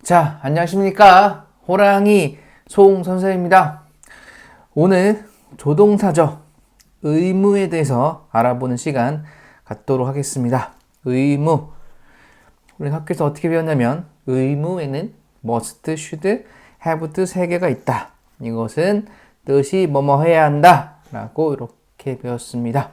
자, 안녕하십니까. 호랑이 송 선생입니다. 오늘 조동사죠. 의무에 대해서 알아보는 시간 갖도록 하겠습니다. 의무. 우리 학교에서 어떻게 배웠냐면 의무에는 must, should, have to 세 개가 있다. 이것은 뜻이 뭐뭐 해야 한다 라고 이렇게 배웠습니다.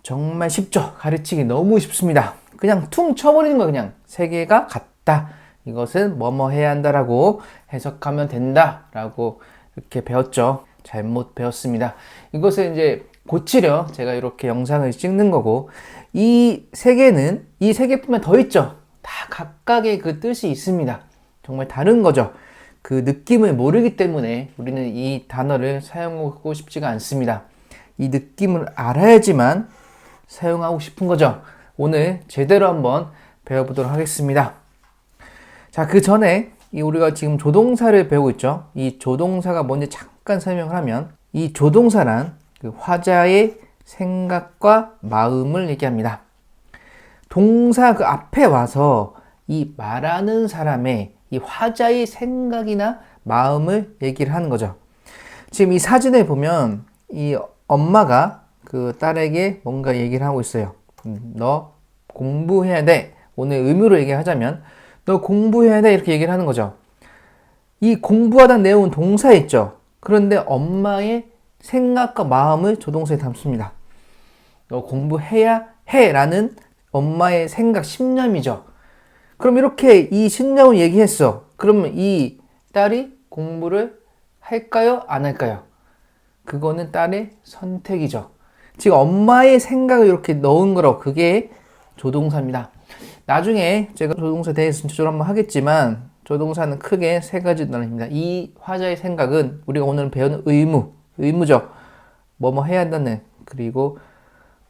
정말 쉽죠? 가르치기 너무 쉽습니다. 그냥 퉁 쳐버리는 거예요. 그냥 세 개가 같다. 이것은 뭐뭐 해야 한다라고 해석하면 된다라고 이렇게 배웠죠. 잘못 배웠습니다. 이것을 이제 고치려 제가 이렇게 영상을 찍는 거고, 이 세 개뿐만 더 있죠. 다 각각의 그 뜻이 있습니다. 정말 다른 거죠. 그 느낌을 모르기 때문에 우리는 이 단어를 사용하고 싶지가 않습니다. 이 느낌을 알아야지만 사용하고 싶은 거죠. 오늘 제대로 한번 배워보도록 하겠습니다. 자, 그 전에 우리가 지금 조동사를 배우고 있죠. 이 조동사가 뭔지 잠깐 설명을 하면, 이 조동사란 그 화자의 생각과 마음을 얘기합니다. 동사 그 앞에 와서 이 말하는 사람의 이 화자의 생각이나 마음을 얘기를 하는 거죠. 지금 이 사진을 보면 이 엄마가 그 딸에게 뭔가 얘기를 하고 있어요. 너 공부해야 돼. 오늘 의무로 얘기하자면 너 공부해야 돼. 이렇게 얘기를 하는 거죠. 이 공부하다는 내용은 동사에 있죠. 그런데 엄마의 생각과 마음을 조동사에 담습니다. 너 공부해야 해. 라는 엄마의 생각, 신념이죠. 그럼 이렇게 이 신념을 얘기했어. 그러면 이 딸이 공부를 할까요? 안 할까요? 그거는 딸의 선택이죠. 지금 엄마의 생각을 이렇게 넣은 거라고, 그게 조동사입니다. 나중에 제가 조동사에 대해서 전체적으로 한번 하겠지만, 조동사는 크게 세 가지 나뉩니다. 이 화자의 생각은 우리가 오늘 배우는 의무죠. 뭐뭐 해야 한다는, 그리고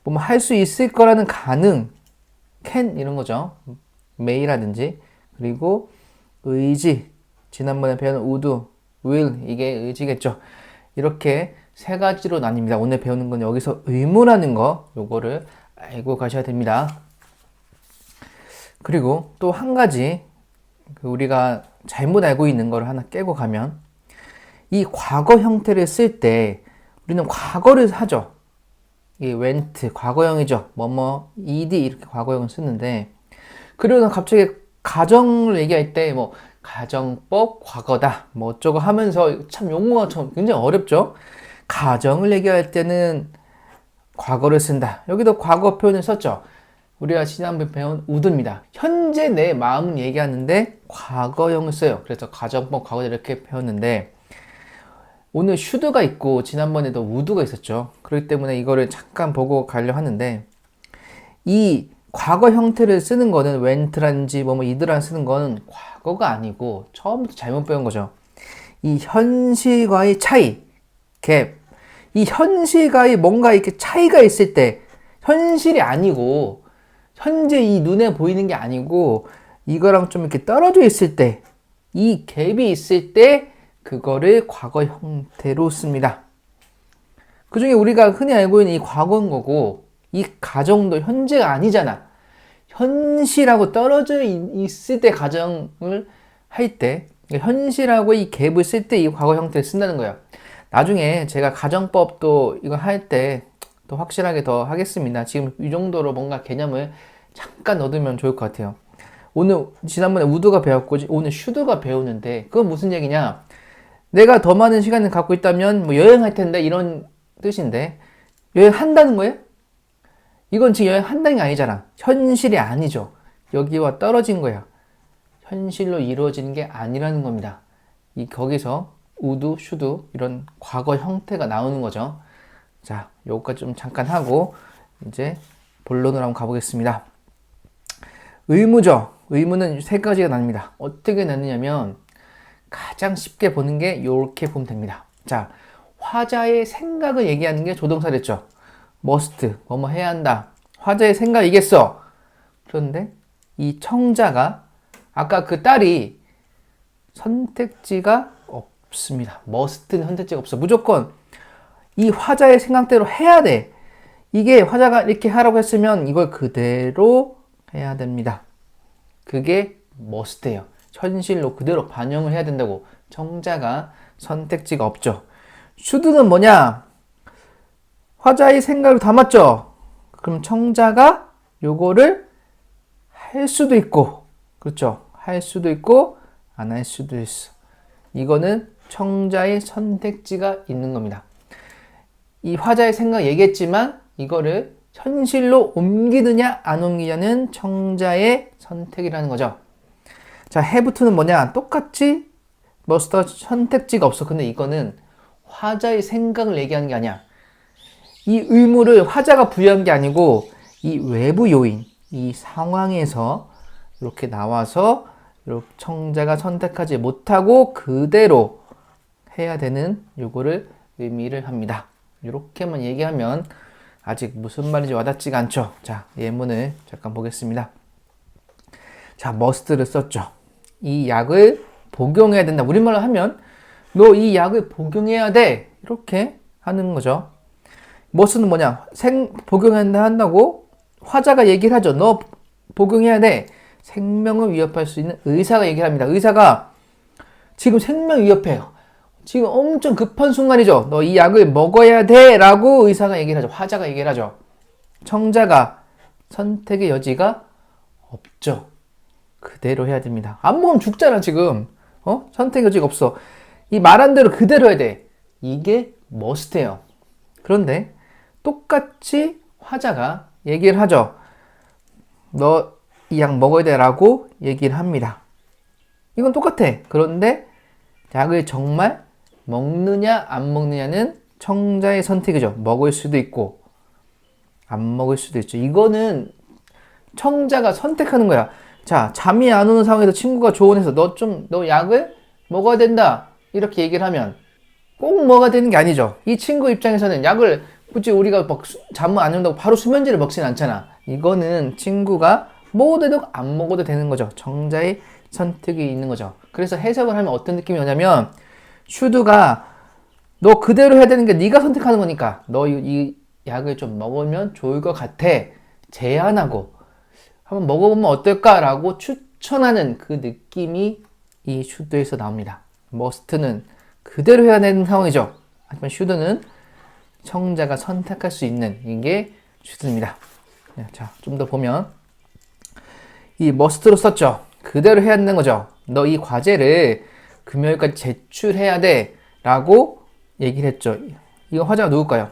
뭐뭐 할 수 있을 거라는 가능, can 이런 거죠. may라든지, 그리고 의지, 지난번에 배운 would, will, 이게 의지겠죠. 이렇게 세 가지로 나뉩니다. 오늘 배우는 건 여기서 의무라는 거, 요거를 알고 가셔야 됩니다. 그리고 또 한 가지, 우리가 잘못 알고 있는 걸 하나 깨고 가면, 이 과거 형태를 쓸 때 우리는 과거를 하죠. 이 went, 과거형이죠. 뭐뭐, ed 이렇게 과거형을 쓰는데, 그리고 갑자기 가정을 얘기할 때 뭐 가정법 과거다 뭐 어쩌고 하면서 참 용어가 좀 굉장히 어렵죠. 가정을 얘기할 때는 과거를 쓴다. 여기도 과거 표현을 썼죠. 우리가 지난번에 배운 would입니다. 현재 내 마음을 얘기하는데 과거형을 써요. 그래서 가정법 과거다 이렇게 배웠는데, 오늘 should가 있고 지난번에도 would가 있었죠. 그렇기 때문에 이거를 잠깐 보고 가려 하는데, 이 과거 형태를 쓰는 거는 went라든지 뭐뭐 이드라 쓰는 거는 과거가 아니고 처음부터 잘못 배운 거죠. 이 현실과의 차이, 갭. 이 현실과의 뭔가 이렇게 차이가 있을 때, 현실이 아니고 현재 이 눈에 보이는 게 아니고 이거랑 좀 이렇게 떨어져 있을 때, 이 갭이 있을 때 그거를 과거 형태로 씁니다. 그 중에 우리가 흔히 알고 있는 이 과거인 거고, 이 가정도 현재가 아니잖아. 현실하고 떨어져 있을 때 가정을 할 때, 현실하고 이 갭을 쓸 때 이 과거 형태를 쓴다는 거예요. 나중에 제가 가정법도 이거 할 때 더 확실하게 더 하겠습니다. 지금 이 정도로 뭔가 개념을 잠깐 얻으면 좋을 것 같아요. 오늘 지난번에 would가 배웠고 오늘 should가 배우는데, 그건 무슨 얘기냐? 내가 더 많은 시간을 갖고 있다면 뭐 여행할 텐데 이런 뜻인데, 여행한다는 거예요? 이건 지금 여행한다는 게 아니잖아. 현실이 아니죠. 여기와 떨어진 거야. 현실로 이루어지는 게 아니라는 겁니다. 거기서 would, should 이런 과거 형태가 나오는 거죠. 자, 요거까지 좀 잠깐 하고 이제 본론으로 한번 가보겠습니다. 의무죠. 의무는 세 가지가 나뉩니다. 어떻게 나누냐면 가장 쉽게 보는 게 이렇게 보면 됩니다. 자, 화자의 생각을 얘기하는 게 조동사랬죠. must, 뭐뭐 해야 한다. 화자의 생각이겠어. 그런데 이 청자가, 아까 그 딸이 선택지가 없습니다. must는 선택지가 없어. 무조건 이 화자의 생각대로 해야 돼. 이게 화자가 이렇게 하라고 했으면 이걸 그대로 해야 됩니다. 그게 must예요. 현실로 그대로 반영을 해야 된다고. 청자가 선택지가 없죠. should는 뭐냐? 화자의 생각을 담았죠. 그럼 청자가 요거를 할 수도 있고, 그렇죠? 할 수도 있고 안 할 수도 있어. 이거는 청자의 선택지가 있는 겁니다. 이 화자의 생각 얘기했지만 이거를 현실로 옮기느냐 안 옮기냐는 청자의 선택이라는 거죠. 자, haveto는 뭐냐? 똑같이 must가 선택지가 없어. 근데 이거는 화자의 생각을 얘기하는 게 아니야. 이 의무를 화자가 부여한 게 아니고 이 외부 요인, 이 상황에서 이렇게 나와서 이렇게 청자가 선택하지 못하고 그대로 해야 되는 요거를 의미를 합니다. 이렇게만 얘기하면 아직 무슨 말인지 와닿지가 않죠. 자, 예문을 잠깐 보겠습니다. 자, must를 썼죠. 이 약을 복용해야 된다. 우리말로 하면 너 이 약을 복용해야 돼. 이렇게 하는 거죠. must는 뭐냐? 복용한다 한다고 화자가 얘기를 하죠. 너 복용해야 돼. 생명을 위협할 수 있는 의사가 얘기를 합니다. 의사가 지금 생명 위협해요. 지금 엄청 급한 순간이죠. 너 이 약을 먹어야 돼. 라고 의사가 얘기를 하죠. 화자가 얘기를 하죠. 청자가 선택의 여지가 없죠. 그대로 해야 됩니다. 안 먹으면 죽잖아, 지금. 선택의 여지가 없어. 이 말한 대로 그대로 해야 돼. 이게 must예요. 그런데 똑같이 화자가 얘기를 하죠. 너 이 약 먹어야 돼. 라고 얘기를 합니다. 이건 똑같아. 그런데 약을 정말 먹느냐 안 먹느냐는 청자의 선택이죠. 먹을 수도 있고 안 먹을 수도 있죠. 이거는 청자가 선택하는 거야. 자, 잠이 안 오는 상황에서 친구가 조언해서 너 약을 먹어야 된다. 이렇게 얘기를 하면 꼭 먹어야 되는 게 아니죠. 이 친구 입장에서는 약을 굳이 우리가 잠을 안 온다고 바로 수면제를 먹진 않잖아. 이거는 친구가 먹어도 되고 안 먹어도 되는 거죠. 청자의 선택이 있는 거죠. 그래서 해석을 하면 어떤 느낌이 오냐면 should가 너 그대로 해야 되는 게 네가 선택하는 거니까 너 이 약을 좀 먹으면 좋을 것 같아. 제안하고 한번 먹어보면 어떨까라고 추천하는 그 느낌이 이 should에서 나옵니다. must는 그대로 해야 되는 상황이죠. 하지만 should는 청자가 선택할 수 있는 이게 should입니다. 자, 좀 더 보면 이 must로 썼죠. 그대로 해야 되는 거죠. 너 이 과제를 금요일까지 제출해야 돼 라고 얘기를 했죠. 이거 화자가 누굴까요?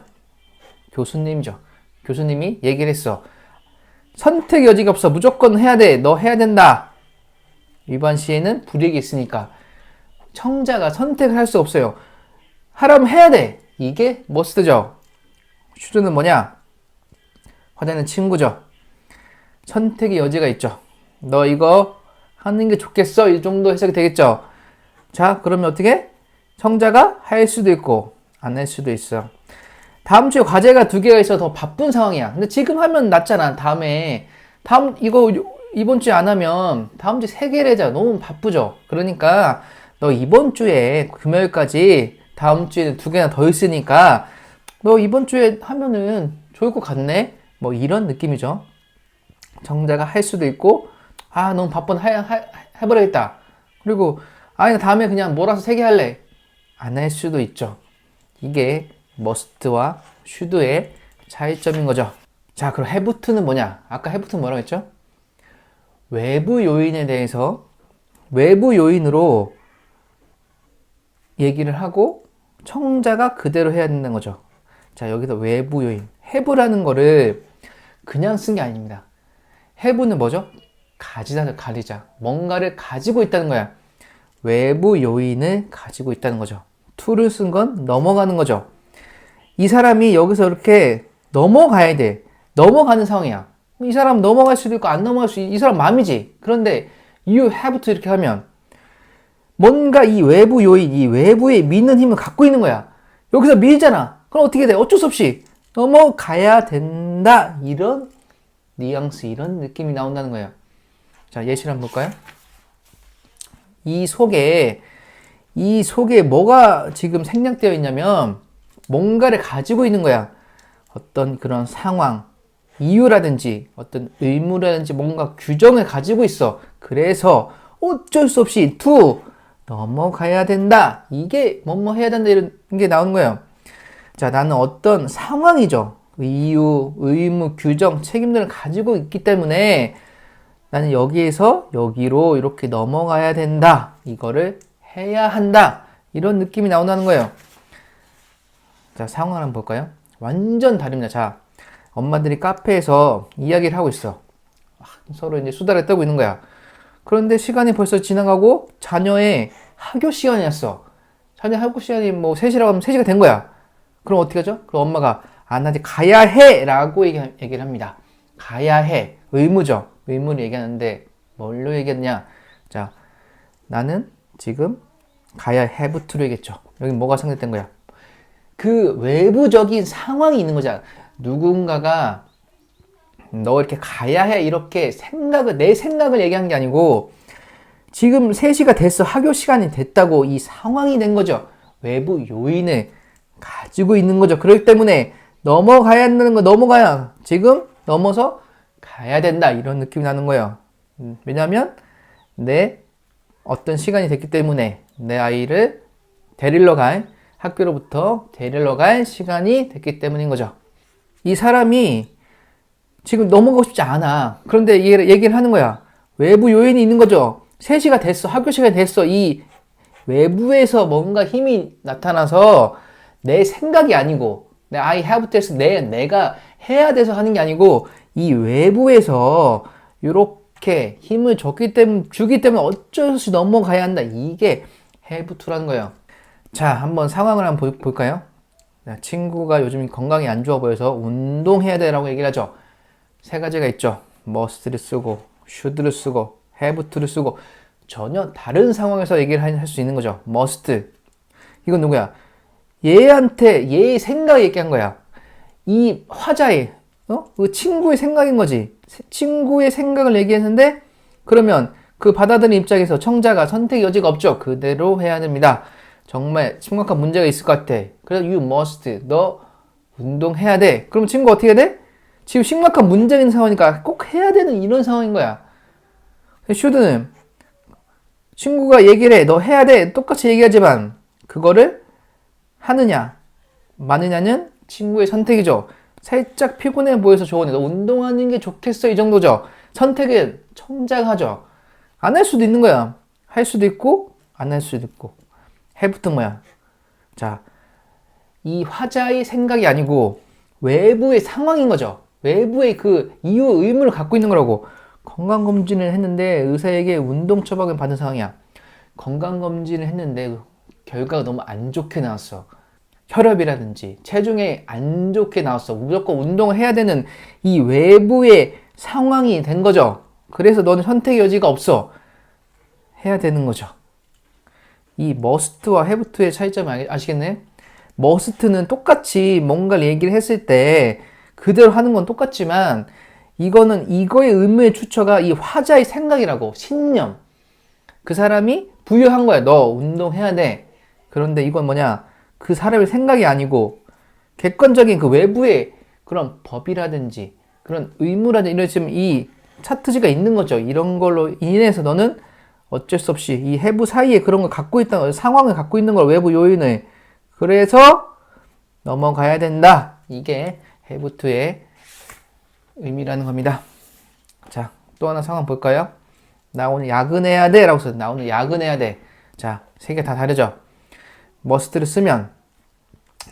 교수님이죠. 교수님이 얘기를 했어. 선택 여지가 없어. 무조건 해야 돼. 너 해야 된다. 위반 시에는 불이익이 있으니까 청자가 선택을 할 수 없어요. 하라면 해야 돼. 이게 must죠. should는 뭐냐? 화자는 친구죠. 선택의 여지가 있죠. 너 이거 하는 게 좋겠어. 이 정도 해석이 되겠죠. 자, 그러면 어떻게? 청자가 할 수도 있고 안 할 수도 있어. 다음 주에 과제가 2개가 있어 더 바쁜 상황이야. 근데 지금 하면 낫잖아. 이번 주에 안 하면 다음 주에 3개를 하자. 너무 바쁘죠. 그러니까 너 이번 주에 금요일까지 다음 주에는 2개나 더 있으니까 너 이번 주에 하면은 좋을 것 같네. 뭐 이런 느낌이죠. 청자가 할 수도 있고 너무 바쁜 해버리겠다. 그리고 나 다음에 그냥 몰아서 3개 할래. 안 할 수도 있죠. 이게 must와 should의 차이점인 거죠. 자, 그럼 have토는 뭐냐? 아까 have토는 뭐라고 했죠? 외부 요인에 대해서 외부 요인으로 얘기를 하고 청자가 그대로 해야 된다는 거죠. 자, 여기서 외부 요인. have라는 거를 그냥 쓴 게 아닙니다. have는 뭐죠? 가리자. 뭔가를 가지고 있다는 거야. 외부 요인을 가지고 있다는 거죠. to를 쓴 건 넘어가는 거죠. 이 사람이 여기서 이렇게 넘어가야 돼. 넘어가는 상황이야. 이 사람 넘어갈 수도 있고 안 넘어갈 수 있고 이 사람 마음이지. 그런데 you have to 이렇게 하면 뭔가 이 외부 요인, 이 외부에 미는 힘을 갖고 있는 거야. 여기서 밀잖아. 그럼 어떻게 돼? 어쩔 수 없이 넘어가야 된다. 이런 뉘앙스, 이런 느낌이 나온다는 거예요. 자, 예시를 한번 볼까요? 이 속에 뭐가 지금 생략되어 있냐면 뭔가를 가지고 있는 거야. 어떤 그런 상황, 이유라든지 어떤 의무라든지 뭔가 규정을 가지고 있어. 그래서 어쩔 수 없이 to 넘어가야 된다. 이게 뭐뭐 해야 된다 이런 게 나오는 거예요. 자, 나는 어떤 상황이죠. 이유, 의무, 규정, 책임들을 가지고 있기 때문에 나는 여기에서 여기로 이렇게 넘어가야 된다. 이거를 해야 한다. 이런 느낌이 나온다는 거예요. 자, 상황을 한번 볼까요? 완전 다릅니다. 자, 엄마들이 카페에서 이야기를 하고 있어. 서로 이제 수다를 떨고 있는 거야. 그런데 시간이 벌써 지나가고 자녀의 학교 시간이었어. 자녀 학교 시간이 뭐 3시라고 하면 3시가 된 거야. 그럼 어떻게 하죠? 그럼 엄마가 나 이제 가야 해 라고 얘기를 합니다. 가야 해. 의무죠. 의무를 얘기하는데 뭘로 얘기했냐? 자, 나는 지금 가야 have to로 얘기했죠. 여기 뭐가 상대된 거야? 그 외부적인 상황이 있는 거잖아. 누군가가 너 이렇게 가야 해 이렇게 내 생각을 얘기한 게 아니고 지금 3시가 됐어. 학교 시간이 됐다고 이 상황이 된 거죠. 외부 요인을 가지고 있는 거죠. 그렇기 때문에 넘어가야 한다는 거 넘어가야 지금 넘어서 가야 된다 이런 느낌이 나는 거예요. 왜냐하면 내 어떤 시간이 됐기 때문에 내 아이를 학교로부터 데리러 갈 시간이 됐기 때문인 거죠. 이 사람이 지금 넘어가고 싶지 않아. 그런데 얘기를 하는 거야. 외부 요인이 있는 거죠. 3시가 됐어. 학교 시간이 됐어. 이 외부에서 뭔가 힘이 나타나서 내 생각이 아니고 I have to 해서 내가 해야 돼서 하는 게 아니고 이 외부에서 이렇게 힘을 주기 때문에 어쩔 수 없이 넘어가야 한다. 이게 have to라는 거예요. 자, 한번 상황을 한번 볼까요? 친구가 요즘 건강이 안 좋아 보여서 운동해야 돼라고 얘기를 하죠. 3가지가 있죠. must를 쓰고 should를 쓰고 have to를 쓰고 전혀 다른 상황에서 얘기를 할 수 있는 거죠. must. 이건 누구야? 얘의 생각을 얘기한 거야. 이 화자의 그 친구의 생각인 거지. 친구의 생각을 얘기했는데 그러면 그 받아들이는 입장에서 청자가 선택의 여지가 없죠. 그대로 해야 됩니다. 정말 심각한 문제가 있을 것 같아. 그래서 you must. 너 운동해야 돼. 그럼 친구가 어떻게 해야 돼? 지금 심각한 문제가 있는 상황이니까 꼭 해야 되는 이런 상황인 거야. should는 친구가 얘기를 해. 너 해야 돼. 똑같이 얘기하지만 그거를 하느냐 마느냐는 친구의 선택이죠. 살짝 피곤해 보여서 좋으네. 너 운동하는 게 좋겠어. 이 정도죠. 선택은 청자가 하죠. 안 할 수도 있는 거야. 할 수도 있고 안 할 수도 있고. 해부터 뭐야? 자, 이 화자의 생각이 아니고 외부의 상황인 거죠. 외부의 그 이유 의무를 갖고 있는 거라고. 건강검진을 했는데 의사에게 운동 처방을 받은 상황이야. 건강검진을 했는데 결과가 너무 안 좋게 나왔어. 혈압이라든지 체중에 안 좋게 나왔어. 무조건 운동을 해야 되는 이 외부의 상황이 된 거죠. 그래서 너는 선택의 여지가 없어. 해야 되는 거죠. 이 must와 have to의 차이점 아시겠나요? must는 똑같이 뭔가를 얘기를 했을 때 그대로 하는 건 똑같지만 이거는 이거의 의무의 추처가 이 화자의 생각이라고. 신념. 그 사람이 부여한 거야. 너 운동해야 돼. 그런데 이건 뭐냐? 그 사람의 생각이 아니고 객관적인 그 외부의 그런 법이라든지 그런 의무라든지 이런 지금 이 차트지가 있는 거죠. 이런 걸로 인해서 너는 어쩔 수 없이 이 have 사이에 그런 걸 갖고 있다는 상황을 갖고 있는 걸 외부 요인을 그래서 넘어가야 된다. 이게 have to의 의미라는 겁니다. 자, 또 하나 상황 볼까요? 나 오늘 야근해야 돼 라고 써요. 나 오늘 야근해야 돼. 자, 3개 다 다르죠? must를 쓰면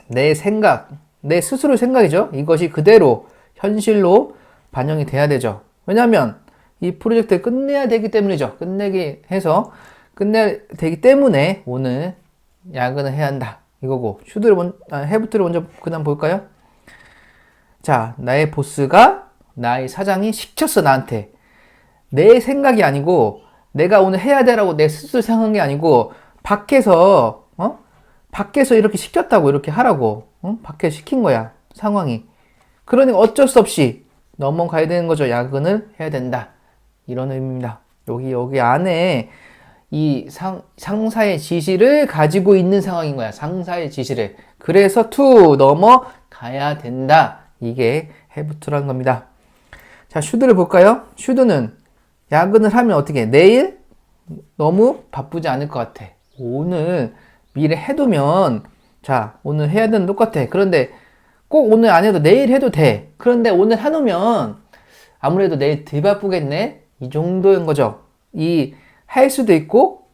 내 생각, 내 스스로의 생각이죠. 이것이 그대로 현실로 반영이 돼야 되죠. 왜냐하면 이 프로젝트를 끝내야 되기 때문이죠. 끝내야 되기 때문에 오늘 야근을 해야 한다. 이거고 have to를 먼저 그다음 볼까요? 자, 나의 보스가 나의 사장이 시켰어 나한테. 내 생각이 아니고 내가 오늘 해야 되라고 내 스스로 생각한 게 아니고 밖에서 이렇게 시켰다고 이렇게 하라고 밖에서 시킨 거야 상황이. 그러니까 어쩔 수 없이 넘어가야 되는 거죠. 야근을 해야 된다. 이런 의미입니다. 여기 안에 이 상사의 지시를 가지고 있는 상황인 거야. 상사의 지시를. 그래서 to 넘어가야 된다. 이게 have to라는 겁니다. 자, should를 볼까요? should는 야근을 하면 어떻게 해? 내일 너무 바쁘지 않을 것 같아. 오늘 미리 해두면, 자, 오늘 해야 되는 똑같아. 그런데 꼭 오늘 안 해도 내일 해도 돼. 그런데 오늘 해놓으면 아무래도 내일 덜 바쁘겠네? 이 정도인 거죠. 할 수도 있고,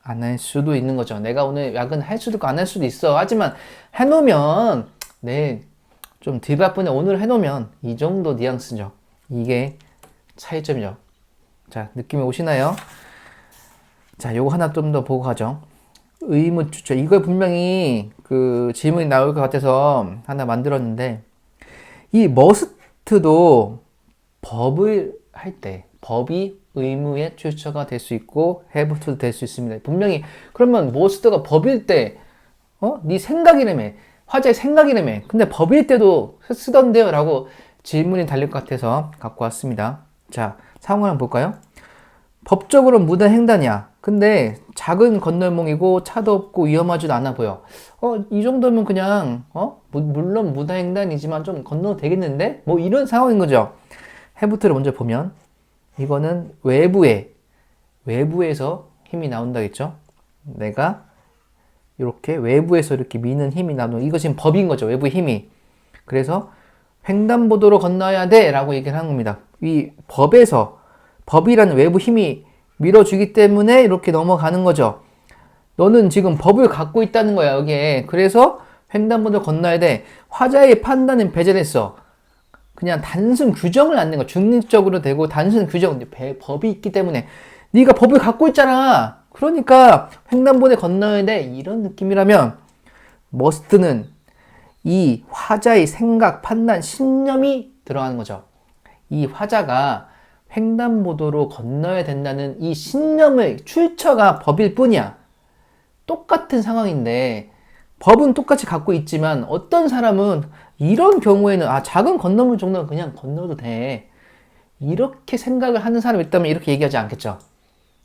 안 할 수도 있는 거죠. 내가 오늘 야근 할 수도 있고, 안 할 수도 있어. 하지만 해놓으면, 내일 좀 덜 바쁘네. 오늘 해놓으면 이 정도 뉘앙스죠. 이게 차이점이죠. 자, 느낌이 오시나요? 자, 요거 하나 좀 더 보고 가죠. 의무추천. 이거 분명히 그 질문이 나올 것 같아서 하나 만들었는데, 이 머스트도 법을 할 때, 법이 의무의 출처가 될 수 있고, have도 될 수 있습니다. 분명히, 그러면 머스트가 법일 때, 네 생각이라며. 화자의 생각이라며. 근데 법일 때도 쓰던데요? 라고 질문이 달릴 것 같아서 갖고 왔습니다. 자, 상황을 한번 볼까요? 법적으로 무단 횡단이야. 근데 작은 건널목이고 차도 없고 위험하지도 않아 보여. 이 정도면 그냥 물론 무단 횡단이지만 좀 건너도 되겠는데? 뭐 이런 상황인 거죠. 해부트를 먼저 보면 이거는 외부에서 힘이 나온다겠죠. 내가 이렇게 외부에서 이렇게 미는 힘이 나오는, 이거 지금 법인 거죠. 외부 힘이. 그래서 횡단보도로 건너야 돼 라고 얘기를 하는 겁니다. 이 법이라는 외부 힘이 밀어주기 때문에 이렇게 넘어가는 거죠. 너는 지금 법을 갖고 있다는 거야, 여기에. 그래서 횡단보도를 건너야 돼. 화자의 판단은 배제됐어. 그냥 단순 규정을 안 낸 거야. 중립적으로 되고 단순 규정, 법이 있기 때문에. 네가 법을 갖고 있잖아. 그러니까 횡단보도에 건너야 돼. 이런 느낌이라면 머스트는 이 화자의 생각, 판단, 신념이 들어가는 거죠. 이 화자가 횡단보도로 건너야 된다는 이 신념의 출처가 법일 뿐이야. 똑같은 상황인데 법은 똑같이 갖고 있지만 어떤 사람은 이런 경우에는 작은 건너물 정도는 그냥 건너도 돼. 이렇게 생각을 하는 사람이 있다면 이렇게 얘기하지 않겠죠.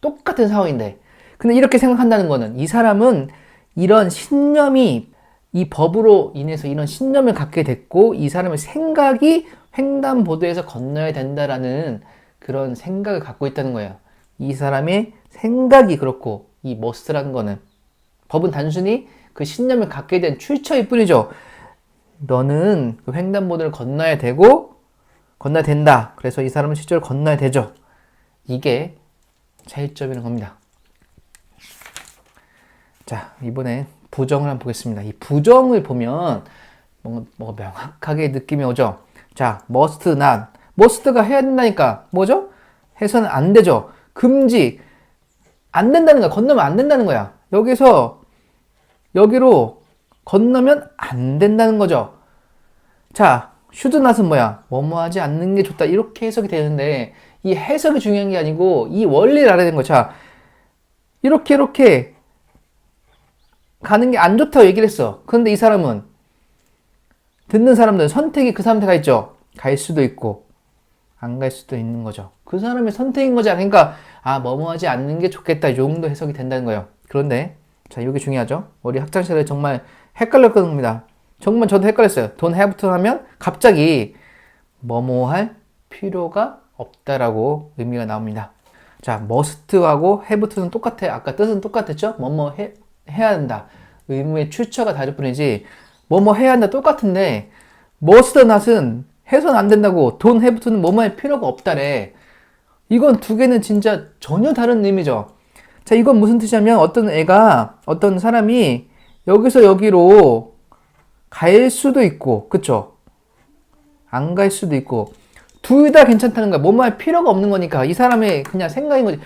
똑같은 상황인데. 근데 이렇게 생각한다는 거는 이 사람은 이런 신념이, 이 법으로 인해서 이런 신념을 갖게 됐고 이 사람의 생각이 횡단보도에서 건너야 된다라는 그런 생각을 갖고 있다는 거예요. 이 사람의 생각이 그렇고 이 머스트라는 거는, 법은 단순히 그 신념을 갖게 된 출처일 뿐이죠. 너는 그 횡단보도를 건너야 된다. 그래서 이 사람은 실제로 건너야 되죠. 이게 차이점이라는 겁니다. 자, 이번에 부정을 한번 보겠습니다. 이 부정을 보면 뭔가 명확하게 느낌이 오죠. 자, must not. must가 해야 된다니까 뭐죠? 해서는 안 되죠. 금지. 안 된다는 거야. 건너면 안 된다는 거야. 여기서 여기로 건너면 안 된다는 거죠. 자, should not은 뭐야? 뭐뭐 하지 않는 게 좋다. 이렇게 해석이 되는데 이 해석이 중요한 게 아니고 이 원리를 알아야 되는 거야. 자, 이렇게 가는 게 안 좋다고 얘기를 했어. 그런데 이 사람은, 듣는 사람들은 선택이 그 사람한테 가 있죠. 갈 수도 있고 안 갈 수도 있는 거죠. 그 사람의 선택인 거지. 그러니까 뭐뭐 하지 않는 게 좋겠다. 이 정도 해석이 된다는 거예요. 그런데 자, 이게 중요하죠. 우리 학창시절에 정말 헷갈렸던 겁니다. 정말 저도 헷갈렸어요. don't have to 하면 갑자기 뭐뭐 할 필요가 없다라고 의미가 나옵니다. 자, must하고 have to는 똑같아. 아까 뜻은 똑같았죠? 뭐뭐 해야 한다. 의무의 출처가 다를 뿐이지 뭐뭐 해야 한다 똑같은데 must not은 해서는 안 된다고, don't have to는 뭐뭐 할 필요가 없다래. 이건 두 개는 진짜 전혀 다른 의미죠. 자, 이건 무슨 뜻이냐면 어떤 사람이 여기서 여기로 갈 수도 있고, 그쵸? 안 갈 수도 있고, 둘 다 괜찮다는 거야. 뭐뭐 할 필요가 없는 거니까. 이 사람의 그냥 생각인 거지.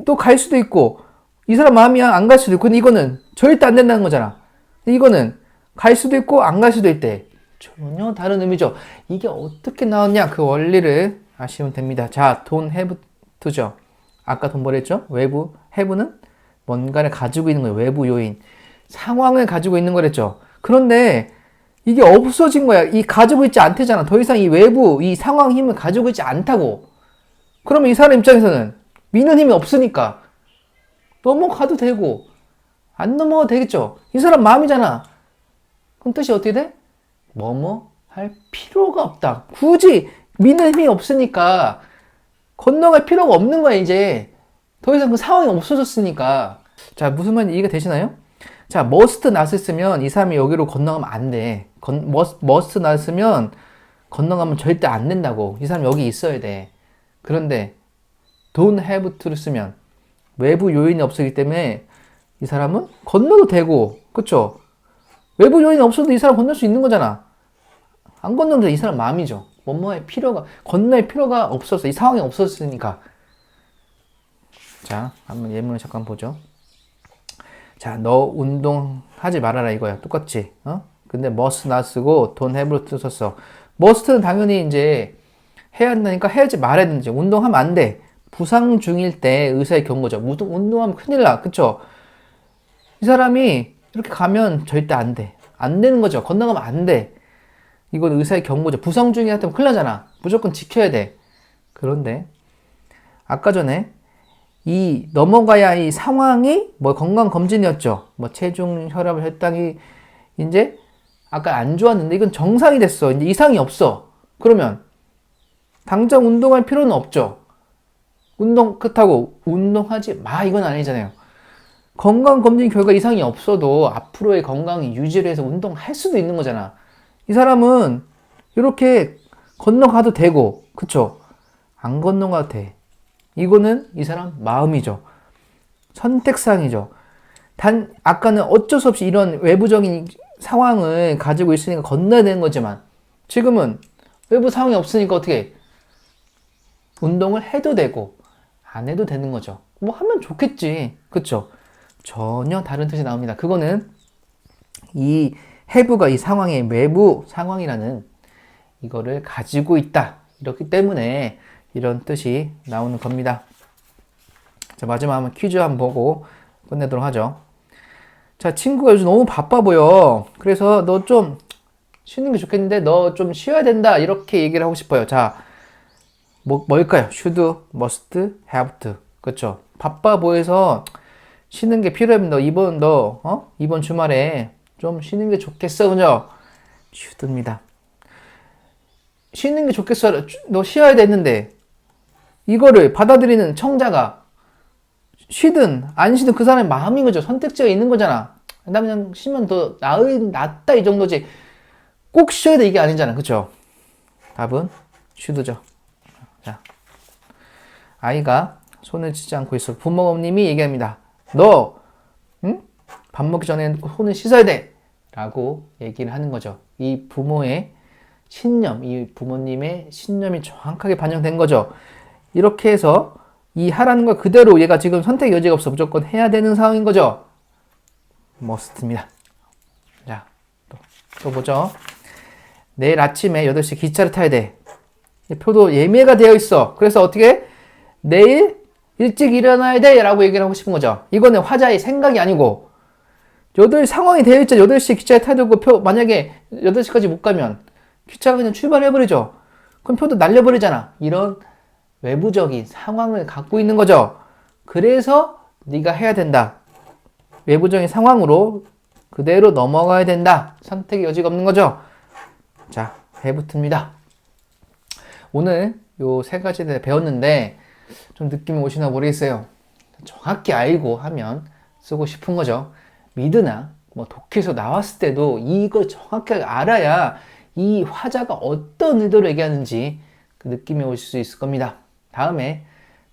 또 갈 수도 있고, 이 사람 마음이야. 안 갈 수도 있고. 근데 이거는 절대 안 된다는 거잖아. 이거는 갈 수도 있고, 안 갈 수도 있대. 전혀 다른 의미죠. 이게 어떻게 나왔냐? 그 원리를 아시면 됩니다. 자, don't have to죠. 아까 돈 뭐랬죠? 외부, have는 뭔가를 가지고 있는 거예요. 외부 요인. 상황을 가지고 있는 거랬죠. 그런데 이게 없어진 거야. 이 가지고 있지 않대잖아. 더 이상 이 외부, 이 상황 힘을 가지고 있지 않다고. 그러면 이 사람 입장에서는 미는 힘이 없으니까 넘어가도 되고 안 넘어가도 되겠죠. 이 사람 마음이잖아. 그럼 뜻이 어떻게 돼? 뭐뭐 할 필요가 없다. 굳이 미는 힘이 없으니까 건너갈 필요가 없는 거야, 이제. 더 이상 그 상황이 없어졌으니까. 자, 무슨 말인지 이해가 되시나요? 자, must not으면 이 사람이 여기로 건너가면 안 돼. must not으면 건너가면 절대 안 된다고. 이 사람 여기 있어야 돼. 그런데 don't have to를 쓰면 외부 요인이 없었기 때문에 이 사람은 건너도 되고, 그쵸? 외부 요인이 없어도 이 사람 건널 수 있는 거잖아. 안 건너도 이 사람 마음이죠. 건널 필요가 없었어. 이 상황이 없었으니까. 자, 한번 예문을 잠깐 보죠. 자, 너 운동하지 말아라 이거야. 똑같지? 근데 must not 쓰고 don't have를 썼어. must는 당연히 이제 해야 한다니까 해야지 말아야 되는지. 운동하면 안 돼. 부상 중일 때 의사의 경고죠. 운동하면 큰일 나. 그쵸? 이 사람이 이렇게 가면 절대 안 돼. 안 되는 거죠. 건너가면 안 돼. 이건 의사의 경고죠. 부상 중이야 때문에 큰일 나잖아. 무조건 지켜야 돼. 그런데 아까 전에 이 넘어가야 이 상황이 뭐 건강검진이었죠. 뭐 체중, 혈압, 혈당이 이제 아까 안 좋았는데 이건 정상이 됐어. 이제 이상이 없어. 그러면 당장 운동할 필요는 없죠. 그렇다고 운동하지 마 이건 아니잖아요. 건강검진 결과 이상이 없어도 앞으로의 건강이 유지를 해서 운동할 수도 있는 거잖아. 이 사람은 이렇게 건너가도 되고, 그쵸? 안 건너가도 돼. 이거는 이 사람 마음이죠. 선택사항이죠. 아까는 어쩔 수 없이 이런 외부적인 상황을 가지고 있으니까 건너야 되는 거지만, 지금은 외부 상황이 없으니까 어떻게 운동을 해도 되고, 안 해도 되는 거죠. 뭐 하면 좋겠지. 그쵸? 전혀 다른 뜻이 나옵니다. 그거는 이 have가 이 상황의 외부 상황이라는 이거를 가지고 있다. 이렇기 때문에 이런 뜻이 나오는 겁니다. 자, 마지막 한번 퀴즈 한번 보고 끝내도록 하죠. 자, 친구가 요즘 너무 바빠 보여. 그래서 너 좀 쉬는 게 좋겠는데 너 좀 쉬어야 된다. 이렇게 얘기를 하고 싶어요. 자, 뭘까요? should, must, have to. 그쵸? 바빠 보여서 쉬는 게 필요하면 이번 주말에 좀 쉬는 게 좋겠어. 그죠? should입니다. 쉬는 게 좋겠어. 너 쉬어야 되는데 이거를 받아들이는 청자가 쉬든 안 쉬든 그 사람의 마음인 거죠. 선택지가 있는 거잖아. 나 그냥 쉬면 더 낫다 이 정도지. 꼭 쉬어야 돼 이게 아니잖아. 그쵸? 답은 should죠. 자, 아이가 손을 씻지 않고 있어. 부모님이 얘기합니다. 너 밥 먹기 전에 손을 씻어야 돼! 라고 얘기를 하는 거죠. 이 부모의 신념, 이 부모님의 신념이 정확하게 반영된 거죠. 이렇게 해서 이 하라는 걸 그대로 얘가 지금 선택 여지가 없어. 무조건 해야 되는 상황인 거죠. must입니다. 자, 또 보죠. 내일 아침에 8시 기차를 타야 돼. 표도 예매가 되어 있어. 그래서 어떻게? 내일 일찍 일어나야 돼 라고 얘기를 하고 싶은 거죠. 이거는 화자의 생각이 아니고 상황이 되어 있죠. 8시에 기차에 타야 되고 만약에 8시까지 못 가면 기차가 그냥 출발해버리죠. 그럼 표도 날려버리잖아. 이런 외부적인 상황을 갖고 있는 거죠. 그래서 네가 해야 된다. 외부적인 상황으로 그대로 넘어가야 된다. 선택의 여지가 없는 거죠. 자, 해부트입니다. 오늘 요 3가지에 대해 배웠는데 좀 느낌이 오시나 모르겠어요. 정확히 알고 하면 쓰고 싶은 거죠. 미드나 독해에서 나왔을 때도 이걸 정확하게 알아야 이 화자가 어떤 의도로 얘기하는지 그 느낌이 오실 수 있을 겁니다. 다음에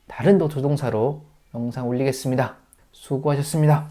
다른 조동사로 영상 올리겠습니다. 수고하셨습니다.